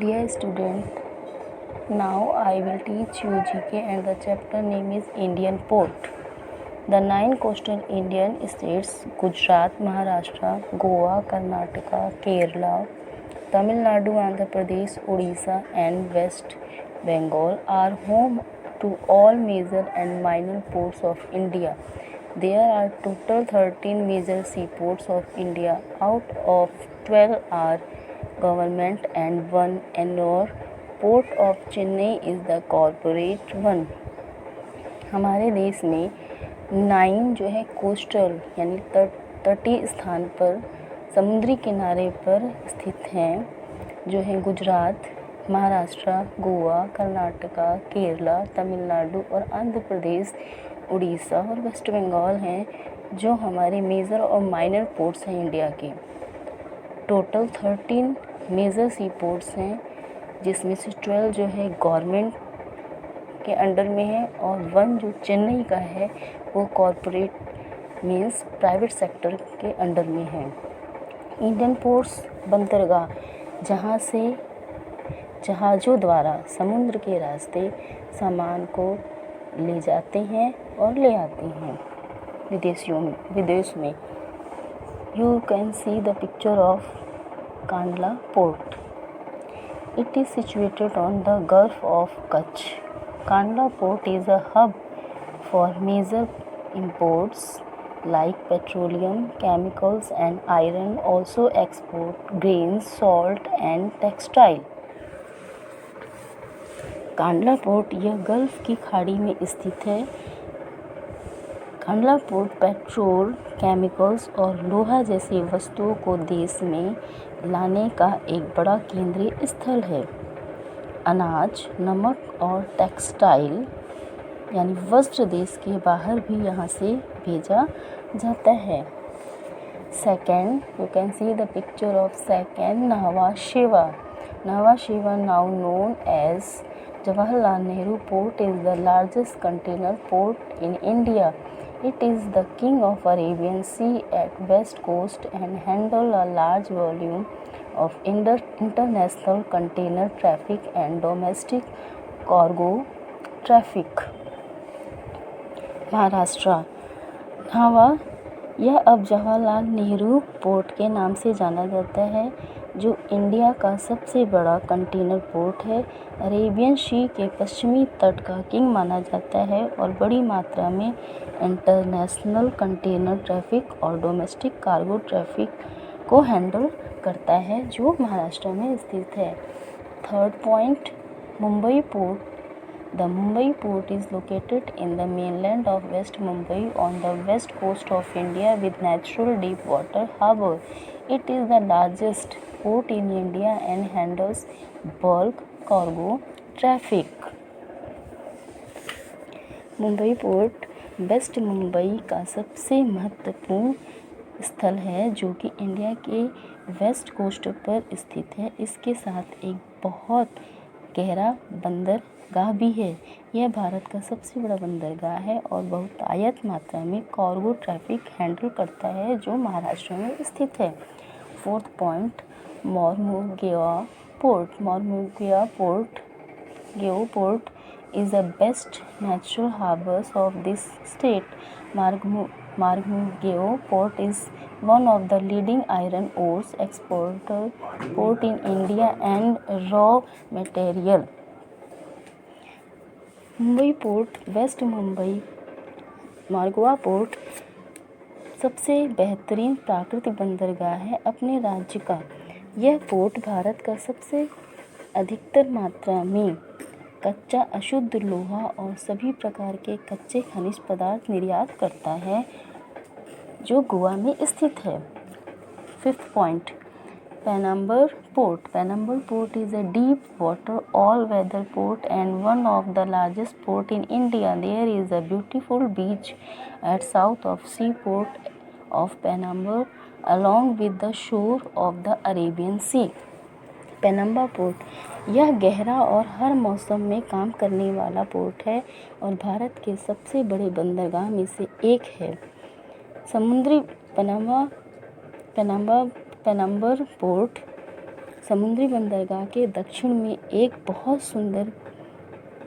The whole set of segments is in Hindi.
Dear student, now I will teach you GK and the chapter name is Indian Port. The 9 coastal Indian states Gujarat, Maharashtra, Goa, Karnataka, Kerala, Tamil Nadu, Andhra Pradesh, Odisha and West Bengal are home to all major and minor ports of India. There are total 13 major seaports of India. Out of 12 are government and one Ennore port of Chennai is the corporate one. हमारे देश में 9 जो है कोस्टल यानी तटीय स्थान पर समुद्री किनारे पर स्थित हैं, जो हैं गुजरात, महाराष्ट्र, गोवा, कर्नाटका, केरला, तमिलनाडु और आंध्र प्रदेश, उड़ीसा और वेस्ट बंगाल हैं, जो हमारे मेजर और माइनर पोर्ट्स हैं इंडिया के। टोटल 13 मेजर सी पोर्ट्स हैं, जिसमें से 12 जो है गवर्नमेंट के अंडर में है और 1 जो चेन्नई का है वो कॉरपोरेट मीन्स प्राइवेट सेक्टर के अंडर में है। इंडियन पोर्ट्स बंदरगाह, जहाँ से जहाज़ों द्वारा समुद्र के रास्ते सामान को ले जाते हैं और ले आते हैं विदेश में। You can see the picture of Kandla port. It is situated on the Gulf of Kutch. Kandla Port is a hub for major imports like petroleum, chemicals and iron. Also export grains, salt and textile. Kandla port यह गल्फ की खाड़ी में स्थित है। कांडला पोर्ट पेट्रोल, केमिकल्स और लोहा जैसी वस्तुओं को देश में लाने का एक बड़ा केंद्रीय स्थल है। अनाज, नमक और टेक्सटाइल यानी वस्त्र देश के बाहर भी यहाँ से भेजा जाता है। Second, you can see the picture of second Nhava Sheva. Nhava Sheva now known as Jawaharlal Nehru port is the largest container port in India. It is the king of Arabian Sea at west coast and handle a large volume of international container traffic and domestic cargo traffic. Maharashtra, Nhava यह अब जवाहरलाल नेहरू पोर्ट के नाम से जाना जाता है, जो इंडिया का सबसे बड़ा कंटेनर पोर्ट है। अरेबियन सी के पश्चिमी तट का किंग माना जाता है और बड़ी मात्रा में इंटरनेशनल कंटेनर ट्रैफिक और डोमेस्टिक कार्गो ट्रैफिक को हैंडल करता है, जो महाराष्ट्र में स्थित है। Third point, Mumbai port. The Mumbai port is located in the mainland of west Mumbai on the west coast of India with natural deep water harbour. It is the largest port in India and handles bulk cargo traffic. Mumbai port west Mumbai का सबसे महत्वपूर्ण स्थल है, जो कि इंडिया के वेस्ट कोस्ट पर स्थित है। इसके साथ एक बहुत गहरा बंदरगाह भी है। यह भारत का सबसे बड़ा बंदरगाह है और बहुतायत मात्रा में कार्गो ट्रैफिक हैंडल करता है, जो महाराष्ट्र में स्थित है। Fourth point, Mormugao port. Mormugao port is the best natural harbors of this state. Mormugao Port is one of the leading iron ores exporter port in India and raw material. Mumbai port west Mumbai Mormugao port सबसे बेहतरीन प्राकृतिक बंदरगाह है अपने राज्य का। यह पोर्ट भारत का सबसे अधिकतर मात्रा में कच्चा अशुद्ध लोहा और सभी प्रकार के कच्चे खनिज पदार्थ निर्यात करता है, जो गोवा में स्थित है। Fifth point, Panambur port. Panambur port is a deep water all weather port and one of the largest port in India. There is a beautiful beach at south of sea port of Panambur along with the shore of the Arabian sea. Panambur port यह गहरा और हर मौसम में काम करने वाला पोर्ट है और भारत के सबसे बड़े बंदरगाह में से एक है। समुद्री पेनम्बर पोर्ट समुद्री बंदरगाह के दक्षिण में एक बहुत सुंदर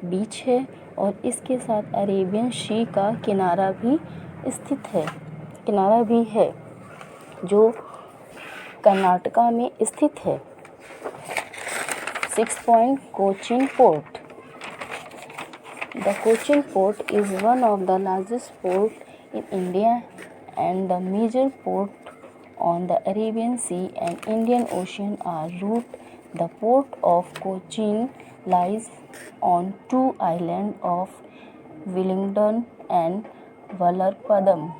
बीच है और इसके साथ अरेबियन सी का किनारा भी है जो कर्नाटका में स्थित है। 6 point Cochin port. The Cochin Port is one of the largest ports in India and the major port on the Arabian Sea and Indian Ocean en route. The port of Cochin lies on two islands of Wellington and Vallarpadam.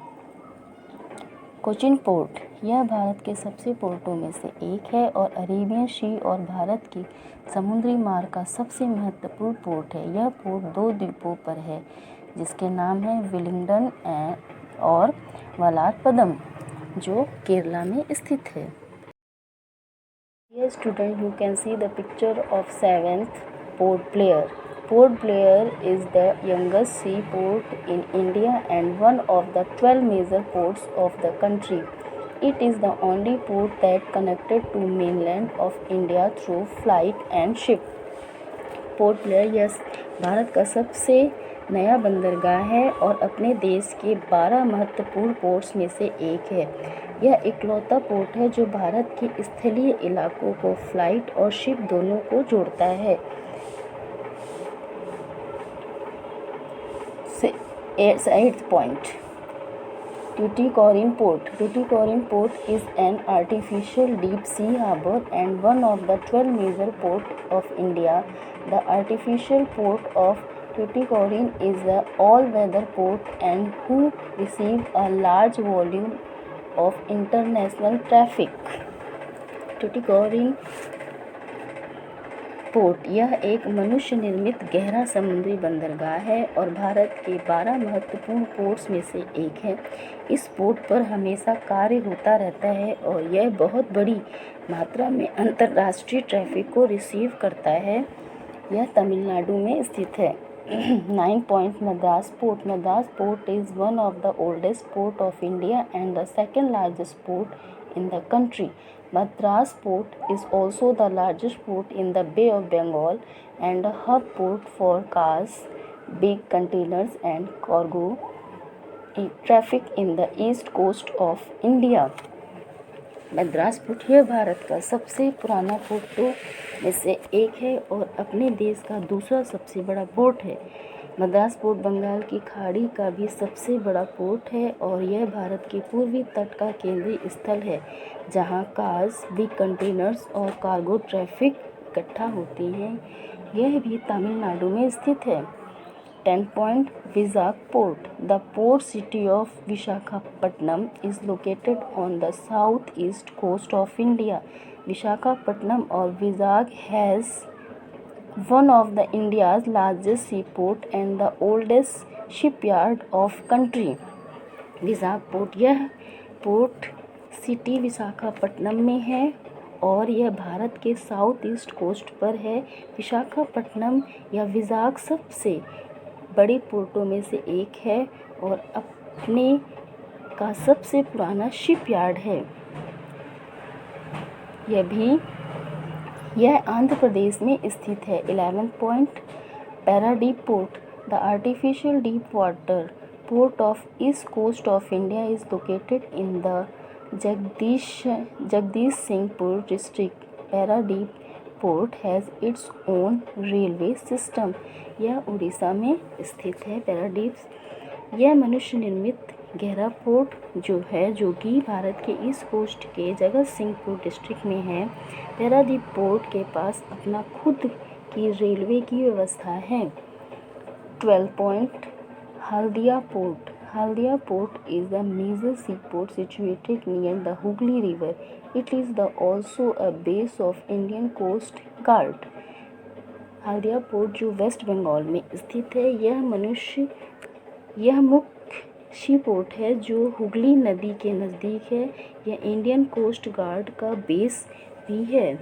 Cochin port यह भारत के सबसे पोर्टों में से एक है और अरेबियन सी और भारत की समुद्री मार्ग का सबसे महत्वपूर्ण पोर्ट है। यह पोर्ट 2 द्वीपों पर है जिसके नाम है विलिंगडन और वलारपदम जो केरला में स्थित है। Dear student, you can see the picture of 7th Port Blair. Port Blair is the youngest seaport in India and one of the 12 major ports of the country. It is the only port that connected to mainland of India through flight and ship. Port Blair यह भारत का सबसे नया बंदरगाह है और अपने देश के 12 महत्वपूर्ण पोर्ट्स में से एक है। यह इकलौता पोर्ट है जो भारत के स्थलीय इलाकों को फ्लाइट और शिप दोनों को जोड़ता है। 8th point, Tuticorin Port. Tuticorin Port is an artificial deep sea harbor and one of the 12 major ports of India. The artificial port of Tuticorin is an all-weather port and who receives a large volume of international traffic. Tuticorin port यह एक मनुष्य निर्मित गहरा समुद्री बंदरगाह है और भारत के 12 महत्वपूर्ण पोर्ट्स में से एक है। इस पोर्ट पर हमेशा कार्य होता रहता है और यह बहुत बड़ी मात्रा में अंतर्राष्ट्रीय ट्रैफिक को रिसीव करता है। यह तमिलनाडु में स्थित है। 9 point Madras port. Madras port is one of the oldest port of India and the second largest port in the country. Madras Port is also the largest port in the Bay of Bengal and a hub port for cars, big containers and cargo traffic in the east coast of India. Madras port यह भारत का सबसे पुराना पोर्टों में से एक है और अपने देश का दूसरा सबसे बड़ा पोर्ट है। मद्रास पोर्ट बंगाल की खाड़ी का भी सबसे बड़ा पोर्ट है और यह भारत के पूर्वी तट का केंद्रीय स्थल है जहां कार्स, बिग कंटेनर्स और कार्गो ट्रैफिक इकट्ठा होती हैं। यह भी तमिलनाडु में स्थित है। 10 point Vishakh port. The port city of Visakhapatnam is located on the south east coast of India. Visakhapatnam और Vishakh has one of the India's largest seaport and the oldest shipyard of country. Vishakh port यह पोर्ट सिटी विशाखापट्टनम में है और यह भारत के साउथ ईस्ट कोस्ट पर है। विशाखापट्टनम या विशाख सबसे बड़े पोर्टों में से एक है और अपने का सबसे पुराना शिपयार्ड है। यह आंध्र प्रदेश में स्थित है। 11 point Paradip port. The artificial deep water port of east coast of India is located in the Jagatsinghpur district. Paradip port has its own railway system. यह उड़ीसा में स्थित है। पैराडीप यह मनुष्य निर्मित गहरा पोर्ट जो कि भारत के ईस्ट कोस्ट के जगत सिंहपुर डिस्ट्रिक्ट में है। पैरादीप पोर्ट के पास अपना खुद की रेलवे की व्यवस्था है। 12 point Haldia port. Haldia port is the major sea port situated near the Hooghly river. It is the also a base of Indian coast guard. Haldia port जो वेस्ट बंगाल में स्थित है यह मुख्य सी पोर्ट है जो हुगली नदी के नज़दीक है। यह इंडियन कोस्ट गार्ड का बेस भी है।